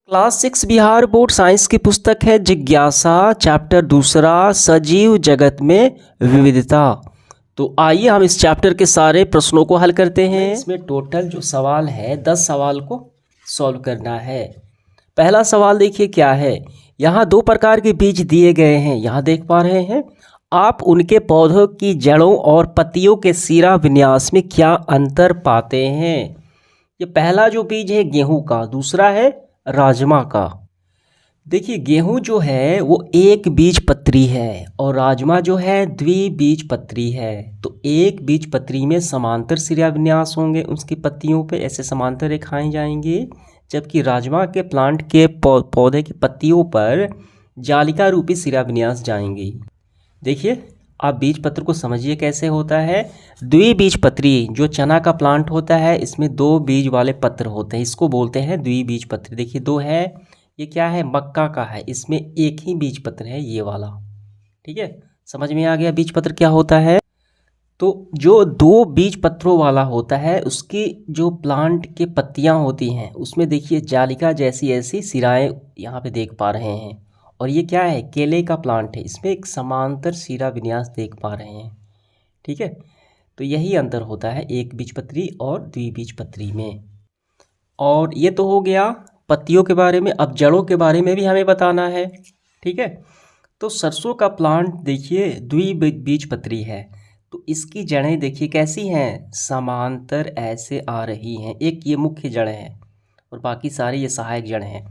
Class 6 Bihar board science की पुस्तक है जिज्ञासा, चैप्टर दूसरा, सजीव जगत में विविधता। तो आइए हम इस चैप्टर के सारे प्रश्नों को हल करते हैं। इसमें टोटल जो सवाल है 10 सवाल को सॉल्व करना है। पहला सवाल देखिए क्या है। यहाँ दो प्रकार के बीज दिए गए हैं, यहाँ देख पा रहे हैं आप। उनके पौधों की जड़ों और पत्तियों के सिरा विन्यास में क्या अंतर पाते हैं। ये पहला जो बीज है गेहूं का, दूसरा है राजमा का। देखिए गेहूं जो है वो एक बीज पत्री है और राजमा जो है द्विबीजपत्री है। तो एक बीज पत्री में समांतर सिरा विन्यास होंगे, उसकी पत्तियों पे ऐसे समांतर रेखाएं जाएंगी, जबकि राजमा के प्लांट के पौधे की पत्तियों पर जालिका रूपी सिरा विन्यास जाएंगी। देखिए आप बीज पत्र को समझिए कैसे होता है। द्विबीजपत्री जो चना का प्लांट होता है, इसमें दो बीज वाले पत्र होते हैं, इसको बोलते हैं द्विबीजपत्री। देखिए दो है, ये क्या है मक्का का है, इसमें एक ही बीज पत्र है ये वाला। ठीक है, समझ में आ गया बीज पत्र क्या होता है। तो जो दो बीज पत्रों वाला होता है उसकी जो प्लांट के पत्तियां होती हैं उसमें देखिए जालिका जैसी ऐसी सिराएं यहाँ पे देख पा रहे हैं। और ये क्या है केले का प्लांट है, इसमें एक समांतर सिरा विन्यास देख पा रहे हैं। ठीक है, तो यही अंतर होता है एक बीजपत्री और द्विबीजपत्री में। और ये तो हो गया पत्तियों के बारे में। अब जड़ों के बारे में भी हमें बताना है। ठीक है, तो सरसों का प्लांट देखिए द्विबीजपत्री है, तो इसकी जड़ें देखिए कैसी हैं, समांतर ऐसे आ रही हैं। एक ये मुख्य जड़ है और बाकी सारी ये सहायक जड़ हैं।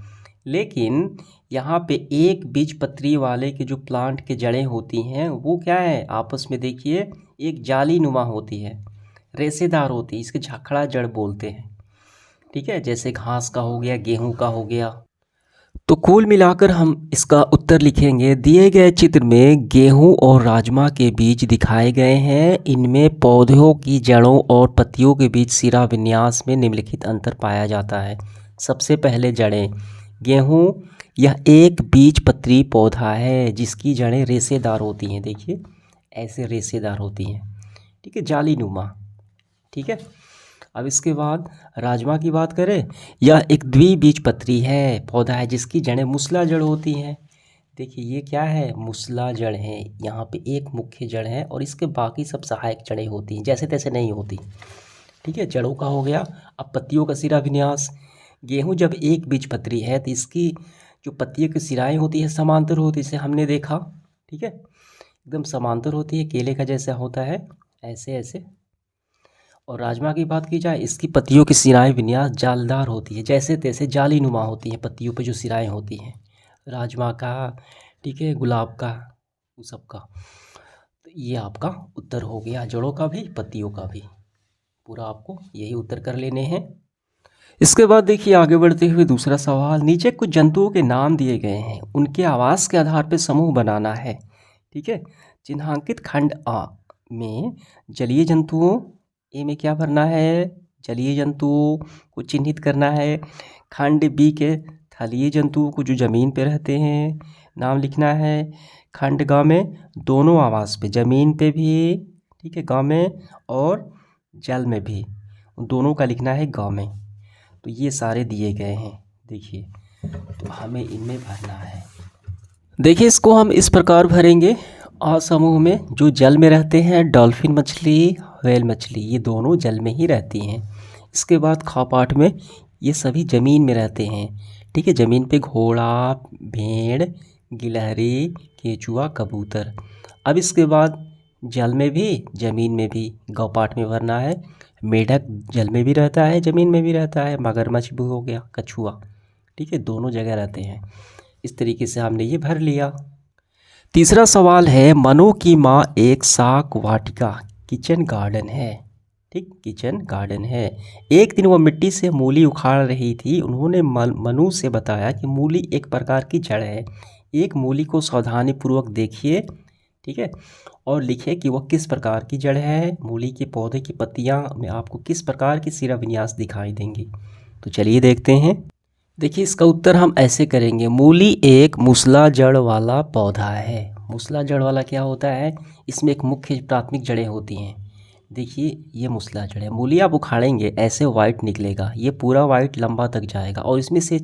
लेकिन यहाँ पे एक बीजपत्री वाले के जो प्लांट के जड़ें होती हैं वो क्या है आपस में देखिए एक जाली नुमा होती है, रेशेदार होती है, इसके झाखड़ा जड़ बोलते हैं। ठीक है, जैसे घास का हो गया, गेहूं का हो गया। तो कुल मिलाकर हम इसका उत्तर लिखेंगे। दिए गए चित्र में गेहूं और राजमा के बीज दिखाए गए हैं। इनमें पौधों की जड़ों और पत्तियों के बीच सिरा विन्यास में निम्नलिखित अंतर पाया जाता है। सबसे पहले जड़ें। गेहूं यह एक बीजपत्री पौधा है जिसकी जड़ें रेशेदार होती हैं, देखिए ऐसे रेशेदार होती हैं। ठीक है, जालीनुमा। ठीक है, अब इसके बाद राजमा की बात करें, यह एक द्विबीजपत्री है पौधा है जिसकी जड़ें मूसला जड़ होती हैं। देखिए ये क्या है मूसला जड़ है, यहाँ पे एक मुख्य जड़ है और इसके बाकी सब सहायक जड़ें होती हैं, जैसे तैसे नहीं होती। ठीक है, जड़ों का हो गया। अब पत्तियों का सिरा विन्यास। गेहूं जब एक बीजपत्री है तो इसकी जो पत्तियों की सिराएं होती है समांतर होती है, इसे हमने देखा। ठीक है, एकदम समांतर होती है, केले का जैसा होता है ऐसे ऐसे। और राजमा की बात की जाए, इसकी पत्तियों की सिराएं विन्यास जालदार होती है, जैसे तैसे जाली नुमा होती हैं पत्तियों पे जो सिराएं होती हैं राजमा का। ठीक है, गुलाब का, उस सब का। तो ये आपका उत्तर हो गया, जड़ों का भी पत्तियों का भी। पूरा आपको यही उत्तर कर लेने हैं। इसके बाद देखिए आगे बढ़ते हुए दूसरा सवाल। नीचे कुछ जंतुओं के नाम दिए गए हैं, उनके आवास के आधार पर समूह बनाना है। ठीक है, चिन्हांकित खंड आ में जलीय जंतुओं, ए में क्या भरना है जलीय जंतुओं को चिन्हित करना है। खंड बी के थलीय जंतुओं को जो ज़मीन पे रहते हैं नाम लिखना है। खंड ग में दोनों आवास पे, ज़मीन पे भी, ठीक है ग में, और जल में भी, दोनों का लिखना है ग में। तो ये सारे दिए गए हैं देखिए, तो हमें इनमें भरना है। देखिए इसको हम इस प्रकार भरेंगे। आ समूह में जो जल में रहते हैं डॉल्फिन मछली, व्हेल मछली, ये दोनों जल में ही रहती हैं। इसके बाद ख पाठ में ये सभी ज़मीन में रहते हैं। ठीक है, ज़मीन पे घोड़ा, भेड़, गिलहरी, केंचुआ, कबूतर। अब इसके बाद जल में भी ज़मीन में भी गौ पाठ में भरना है। मेढक जल में भी रहता है ज़मीन में भी रहता है, मगरमच्छ भी हो गया, कछुआ। ठीक है, दोनों जगह रहते हैं। इस तरीके से हमने ये भर लिया। तीसरा सवाल है, मनु की माँ एक शाक वाटिका किचन गार्डन है। ठीक, किचन गार्डन है। एक दिन वह मिट्टी से मूली उखाड़ रही थी। उन्होंने मनु से बताया कि मूली एक प्रकार की जड़ है। एक मूली को सावधानीपूर्वक देखिए, ठीक है, और लिखे कि वह किस प्रकार की जड़ है। मूली के पौधे की पत्तियां में आपको किस प्रकार की सिरा विन्यास दिखाई देंगी। तो चलिए देखते हैं। देखिए इसका उत्तर हम ऐसे करेंगे, मूली एक मूसला जड़ वाला पौधा है। मूसला जड़ वाला क्या होता है, इसमें एक मुख्य प्राथमिक जड़ें होती हैं। देखिए ये मूसला जड़ है। मूली आप उखाड़ेंगे ऐसे वाइट निकलेगा, ये पूरा वाइट लंबा तक जाएगा और इसमें से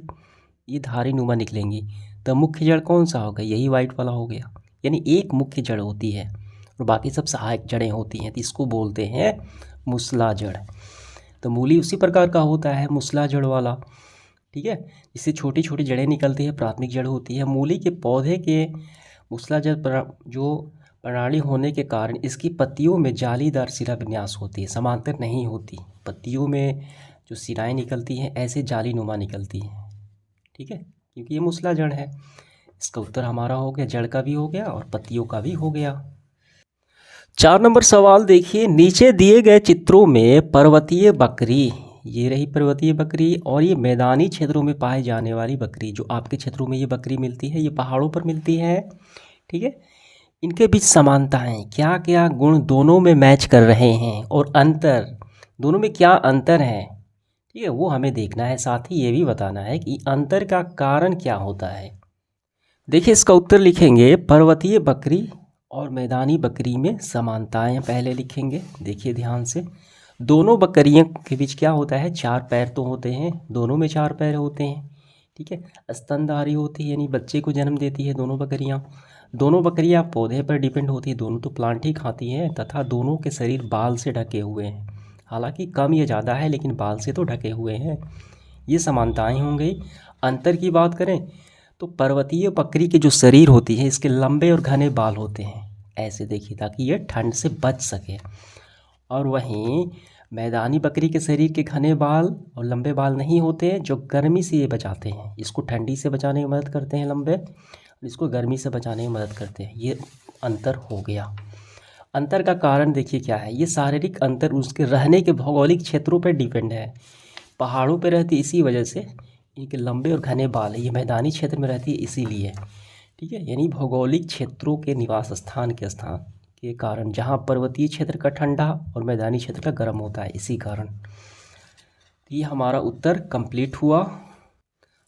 ये धारी नुमा निकलेंगी, तो मुख्य जड़ कौन सा होगा, यही वाइट वाला हो गया। यानी एक मुख्य जड़ होती है और बाकी सब सहायक जड़ें होती हैं, तो इसको बोलते हैं मूसला जड़। तो मूली उसी प्रकार का होता है, मूसला जड़ वाला, ठीक है। इससे छोटी छोटी जड़ें निकलती है, प्राथमिक जड़ होती है। मूली के पौधे के मूसला जड़ जो प्रणाली होने के कारण इसकी पत्तियों में जालीदार सिरा विन्यास होती है, समांतर नहीं होती। पत्तियों में जो सिराएं निकलती हैं ऐसे जाली नुमा निकलती हैं, ठीक है, क्योंकि ये मूसला जड़ है। इसका उत्तर हमारा हो गया, जड़ का भी हो गया और पत्तियों का भी हो गया। 4 नंबर सवाल देखिए, नीचे दिए गए चित्रों में पर्वतीय बकरी, ये रही पर्वतीय बकरी, और ये मैदानी क्षेत्रों में पाए जाने वाली बकरी, जो आपके क्षेत्रों में ये बकरी मिलती है, ये पहाड़ों पर मिलती है, ठीक है। इनके बीच समानताएं, क्या क्या गुण दोनों में मैच कर रहे हैं, और अंतर, दोनों में क्या अंतर है, ठीक है, वो हमें देखना है। साथ ही ये भी बताना है कि अंतर का कारण क्या होता है। देखिए इसका उत्तर लिखेंगे, पर्वतीय बकरी और मैदानी बकरी में समानताएं पहले लिखेंगे। देखिए ध्यान से, दोनों बकरियों के बीच क्या होता है, 4 पैर तो होते हैं, दोनों में 4 पैर होते हैं, ठीक है। स्तनधारी होती है, यानी बच्चे को जन्म देती है दोनों बकरियां। दोनों बकरियां पौधे पर डिपेंड होती है, दोनों तो प्लांट ही खाती हैं, तथा दोनों के शरीर बाल से ढके हुए हैं। हालांकि कम या ज़्यादा है, लेकिन बाल से तो ढके हुए हैं। ये समानताएं हो गई। अंतर की बात करें तो पर्वतीय बकरी के जो शरीर होती है, इसके लंबे और घने बाल होते हैं, ऐसे देखिए, ताकि ये ठंड से बच सके। और वहीं मैदानी बकरी के शरीर के घने बाल और लंबे बाल नहीं होते हैं, जो गर्मी से ये बचाते हैं। इसको ठंडी से बचाने में मदद करते हैं लंबे, और इसको गर्मी से बचाने में मदद करते हैं। ये अंतर हो गया। अंतर का कारण देखिए क्या है, ये शारीरिक अंतर उसके रहने के भौगोलिक क्षेत्रों पर डिपेंड है। पहाड़ों पर रहती इसी वजह से इनके लंबे और घने बाल है, ये मैदानी क्षेत्र में रहती है इसीलिए, ठीक है। यानी भौगोलिक क्षेत्रों के निवास स्थान के कारण, जहाँ पर्वतीय क्षेत्र का ठंडा और मैदानी क्षेत्र का गर्म होता है, इसी कारण। ये हमारा उत्तर कंप्लीट हुआ।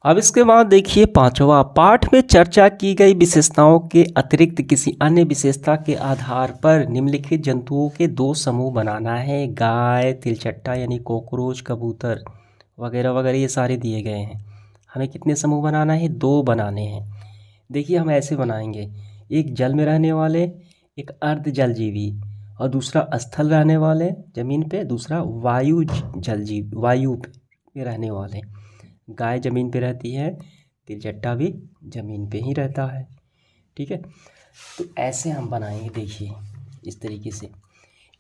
अब इसके बाद देखिए 5वां, पाठ में चर्चा की गई विशेषताओं के अतिरिक्त किसी अन्य विशेषता के आधार पर निम्नलिखित जंतुओं के 2 समूह बनाना है। गाय, तिलचट्टा यानी कॉकरोच, कबूतर वगैरह वगैरह, ये सारे दिए गए हैं। हमें कितने समूह बनाना है, 2 बनाने हैं। देखिए हम ऐसे बनाएंगे, एक जल में रहने वाले, एक अर्ध जल जीवी, और दूसरा स्थल रहने वाले ज़मीन पे, दूसरा वायु जल जीव, वायु पे रहने वाले। गाय ज़मीन पे रहती है, तिलचट्टा भी ज़मीन पे ही रहता है, ठीक है। तो ऐसे हम बनाएंगे, देखिए इस तरीके से।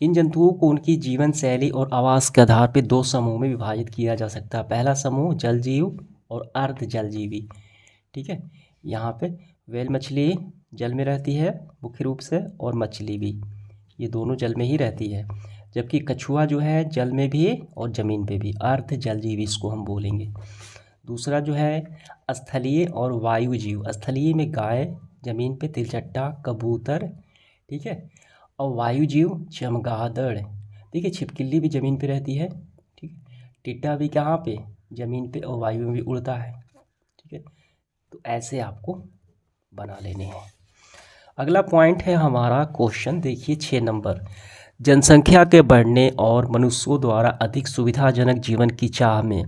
इन जंतुओं को उनकी जीवन शैली और आवास के आधार पर 2 समूह में विभाजित किया जा सकता है। पहला समूह जल जीव और अर्ध जल जीवी, ठीक है। यहाँ पे व्हेल मछली जल में रहती है मुख्य रूप से, और मछली भी, ये दोनों जल में ही रहती है। जबकि कछुआ जो है जल में भी और ज़मीन पे भी, अर्ध जल जीवी इसको हम बोलेंगे। दूसरा जो है स्थलीय और वायु जीव। स्थलीय में गाय, ज़मीन पे तिलचट्टा, कबूतर, ठीक है, और वायु जीव चमगादड़, देखिए छिपकली भी ज़मीन पे रहती है, ठीक है। टिड्डा भी कहाँ पे, ज़मीन पे, और वायु में भी उड़ता है, ठीक है। तो ऐसे आपको बना लेने हैं। अगला पॉइंट है हमारा क्वेश्चन, देखिए 6 नंबर, जनसंख्या के बढ़ने और मनुष्यों द्वारा अधिक सुविधाजनक जीवन की चाह में,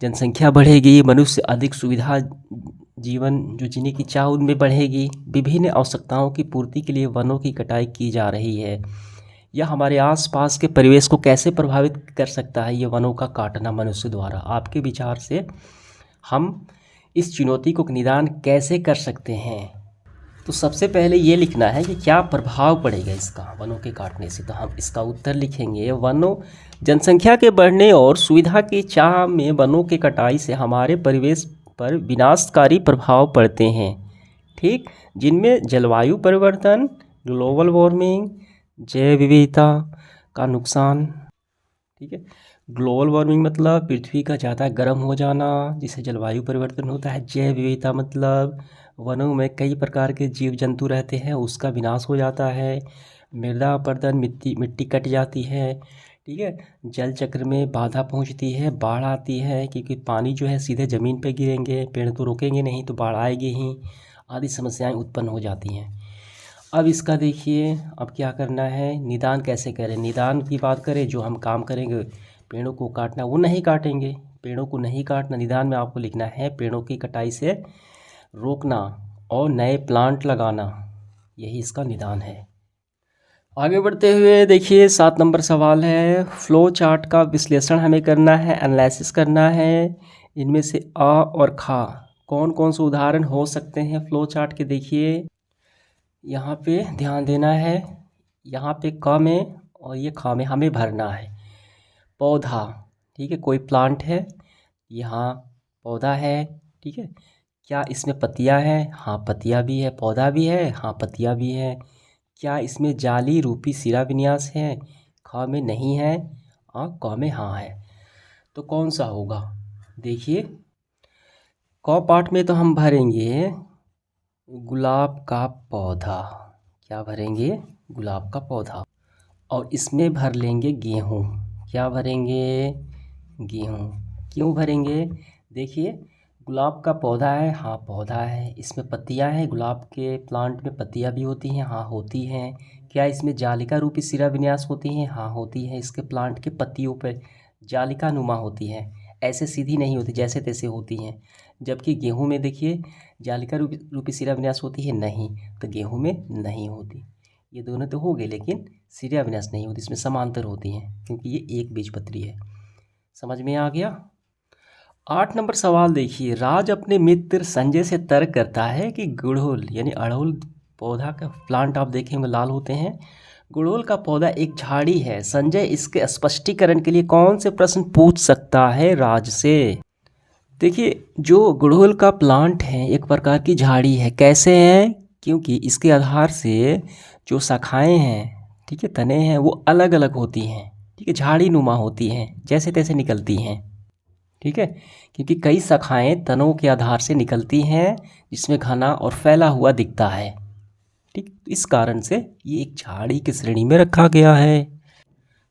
जनसंख्या बढ़ेगी, मनुष्य अधिक सुविधा जीवन जो जीने की चाह उनमें बढ़ेगी, विभिन्न आवश्यकताओं की पूर्ति के लिए वनों की कटाई की जा रही है। यह हमारे आसपास के परिवेश को कैसे प्रभावित कर सकता है, ये वनों का काटना मनुष्य द्वारा। आपके विचार से हम इस चुनौती को निदान कैसे कर सकते हैं? तो सबसे पहले ये लिखना है कि क्या प्रभाव पड़ेगा इसका वनों के काटने से। तो हम इसका उत्तर लिखेंगे, वनों, जनसंख्या के बढ़ने और सुविधा की चाह में वनों की कटाई से हमारे परिवेश पर विनाशकारी प्रभाव पड़ते हैं, ठीक, जिनमें जलवायु परिवर्तन, ग्लोबल वार्मिंग, जैव विविधता का नुकसान, ठीक है। ग्लोबल वार्मिंग मतलब पृथ्वी का ज़्यादा गर्म हो जाना, जिससे जलवायु परिवर्तन होता है। जैव विविधता मतलब वनों में कई प्रकार के जीव जंतु रहते हैं, उसका विनाश हो जाता है। मृदा अपरदन, मिट्टी कट जाती है, ठीक है। जल चक्र में बाधा पहुंचती है, बाढ़ आती है, क्योंकि पानी जो है सीधे ज़मीन पे गिरेंगे, पेड़ तो रोकेंगे नहीं तो बाढ़ आएगी ही, आदि समस्याएं उत्पन्न हो जाती हैं। अब इसका देखिए अब क्या करना है, निदान कैसे करें। निदान की बात करें, जो हम काम करेंगे पेड़ों को काटना, वो नहीं काटेंगे, पेड़ों को नहीं काटना, निदान में आपको लिखना है पेड़ों की कटाई से रोकना और नए प्लांट लगाना, यही इसका निदान है। आगे बढ़ते हुए देखिए 7 नंबर सवाल है, फ्लो चार्ट का विश्लेषण हमें करना है, एनालिसिस करना है। इनमें से अ और खा कौन कौन से उदाहरण हो सकते हैं फ्लो चार्ट के। देखिए यहाँ पे ध्यान देना है, यहाँ पे क में और ये खा में हमें भरना है पौधा, ठीक है। कोई प्लांट है, यहाँ पौधा है, ठीक है। क्या इसमें पत्तियाँ हैं? हाँ पत्तियाँ भी है, पौधा भी है, हाँ पत्तियाँ भी है। क्या इसमें जाली रूपी सिरा विन्यास है? ख में नहीं है और क में हाँ है। तो कौन सा होगा? देखिए क पार्ट में तो हम भरेंगे गुलाब का पौधा, क्या भरेंगे? गुलाब का पौधा। और इसमें भर लेंगे गेहूँ, क्या भरेंगे? गेहूँ। क्यों भरेंगे? देखिए गुलाब का पौधा है, हाँ पौधा है। इसमें पत्तियां हैं, गुलाब के प्लांट में पत्तियां भी होती हैं, हाँ होती हैं। क्या इसमें जालिका रूपी सिरा विन्यास होती हैं? हाँ होती है। इसके प्लांट के पत्तियों पर जालिका नुमा होती हैं, ऐसे सीधी नहीं होती, जैसे तैसे होती हैं। जबकि गेहूं में देखिए जालिका रूपी सिरा विन्यास होती है, नहीं, तो गेहूं में नहीं होती। ये दोनों तो हो गए, लेकिन सिरा विन्यास नहीं होती, इसमें समांतर होती हैं क्योंकि ये एक बीजपत्री है। समझ में आ गया? 8 नंबर सवाल देखिए, राज अपने मित्र संजय से तर्क करता है कि गुड़हल यानी अड़हुल पौधा का प्लांट आप देखेंगे लाल होते हैं, गुड़हल का पौधा एक झाड़ी है। संजय इसके स्पष्टीकरण के लिए कौन से प्रश्न पूछ सकता है राज से? देखिए जो गुड़हल का प्लांट है एक प्रकार की झाड़ी है। कैसे है? क्योंकि इसके आधार से जो शाखाएं हैं, ठीक है, तने हैं, वो अलग अलग होती हैं, ठीक है, झाड़ी नुमा होती हैं, जैसे तैसे निकलती हैं, ठीक है। क्योंकि कई शाखाएं तनों के आधार से निकलती हैं जिसमें घना और फैला हुआ दिखता है, ठीक। इस कारण से ये एक झाड़ी की श्रेणी में रखा गया है।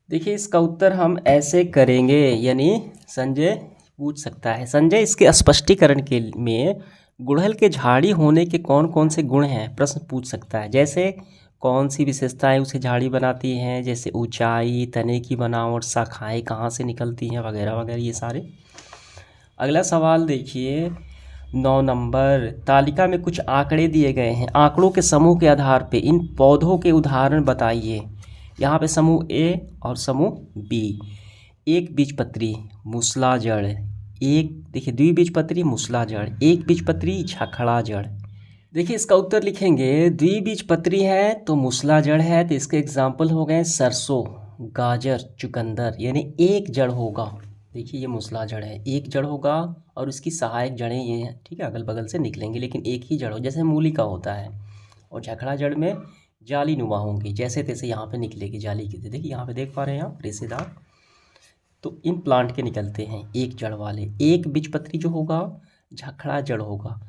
देखिए इसका उत्तर हम ऐसे करेंगे, यानी संजय पूछ सकता है, संजय इसके स्पष्टीकरण के में गुड़हल के झाड़ी होने के कौन कौन से गुण हैं प्रश्न पूछ सकता है। जैसे कौन सी विशेषताएं उसे झाड़ी बनाती हैं, जैसे ऊंचाई, तने की बनावट, शाखाएं कहाँ से निकलती हैं, वगैरह वगैरह, ये सारे। अगला सवाल देखिए 9 नंबर, तालिका में कुछ आंकड़े दिए गए हैं, आंकड़ों के समूह के आधार पे इन पौधों के उदाहरण बताइए। यहाँ पे समूह ए और समूह बी। एक बीजपत्री मूसला जड़, एक देखिए द्विबीजपत्री मूसला जड़, एक बीजपत्री झखड़ा जड़। देखिए इसका उत्तर लिखेंगे, द्विबीजपत्री है तो मूसला जड़ है, तो इसके एग्जाम्पल हो गए सरसों, गाजर, चुकंदर, यानी एक जड़ होगा। देखिए ये मूसला जड़ है, एक जड़ होगा और उसकी सहायक जड़ें ये हैं, ठीक है, अगल बगल से निकलेंगे, लेकिन एक ही जड़ हो, जैसे मूली का होता है। और झखड़ा जड़ में जाली नुमा होंगी, जैसे तैसे यहाँ पे निकलेगी जाली की। देखिए यहाँ पे देख पा रहे हैं आप रेशेदार, तो इन प्लांट के निकलते हैं एक जड़ वाले। एक बीजपत्री जो होगा झखड़ा जड़ होगा।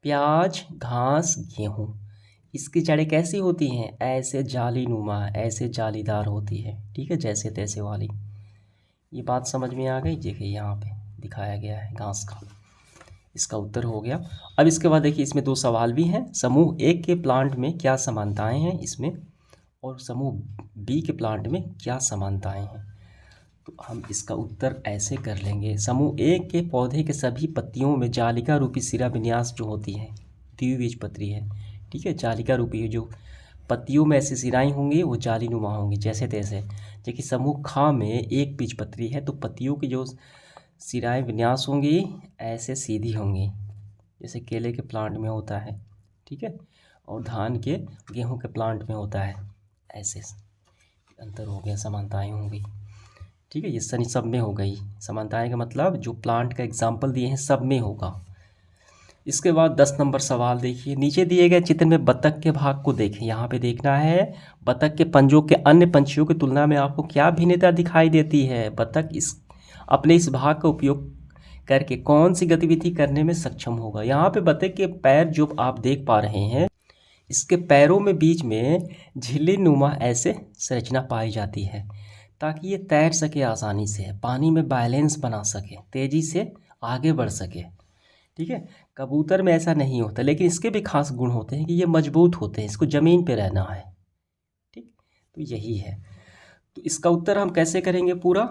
प्याज, घास, गेहूँ, इसकी जड़ें कैसी होती हैं? ऐसे जाली नुमा, ऐसे जालीदार होती है, ठीक है, जैसे तैसे वाली। ये बात समझ में आ गई? देखिए यहाँ पे दिखाया गया है घास का, इसका उत्तर हो गया। अब इसके बाद देखिए इसमें 2 सवाल भी हैं, समूह एक के प्लांट में क्या समानताएं हैं इसमें, और समूह बी के प्लांट में क्या समानताएं हैं। तो हम इसका उत्तर ऐसे कर लेंगे, समूह एक के पौधे के सभी पत्तियों में जालिका रूपी सिरा विन्यास जो होती है, द्विबीजपत्री है, ठीक है, जालिका रूपी जो पत्तियों में ऐसी सिराएं होंगी वो जाली नुमा होंगी, जैसे तैसे। जबकि समूह खा में एक बीजपत्री है तो पत्तियों की जो सिराएं विन्यास होंगी ऐसे सीधी होंगी, जैसे केले के प्लांट में होता है, ठीक है, और धान के, गेहूं के प्लांट में होता है, ऐसे अंतर हो गया, समानताएं होंगी, ठीक है। ये सनी सब में हो गई समानताएं का मतलब जो प्लांट का एग्जाम्पल दिए हैं सब में होगा। इसके बाद 10 नंबर सवाल देखिए, नीचे दिए गए चित्र में बतख के भाग को देखें। यहाँ पे देखना है बतख के पंजों के अन्य पंछियों की तुलना में आपको क्या भिन्नता दिखाई देती है। बतख अपने इस भाग का उपयोग करके कौन सी गतिविधि करने में सक्षम होगा। यहाँ पे बतख के पैर जो आप देख पा रहे हैं, इसके पैरों में बीच में झिल्ली नुमा ऐसे संरचना पाई जाती है ताकि ये तैर सके आसानी से, पानी में बैलेंस बना सके, तेज़ी से आगे बढ़ सके, ठीक है। कबूतर में ऐसा नहीं होता, लेकिन इसके भी खास गुण होते हैं कि ये मजबूत होते हैं, इसको ज़मीन पे रहना है, ठीक, तो यही है। तो इसका उत्तर हम कैसे करेंगे पूरा?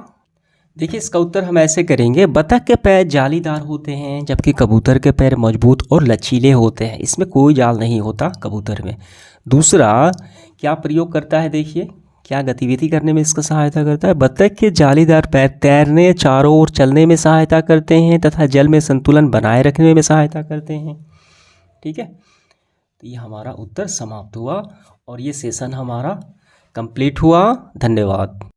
देखिए इसका उत्तर हम ऐसे करेंगे, बतख के पैर जालीदार होते हैं जबकि कबूतर के पैर मजबूत और लचीले होते हैं। इसमें कोई जाल नहीं होता कबूतर में। दूसरा क्या प्रयोग करता है, देखिए क्या गतिविधि करने में इसका सहायता करता है। बतख के जालीदार पैर तैरने, चारों ओर चलने में सहायता करते हैं तथा जल में संतुलन बनाए रखने में सहायता करते हैं। ठीक है, तो ये हमारा उत्तर समाप्त हुआ और ये सेशन हमारा कंप्लीट हुआ। धन्यवाद।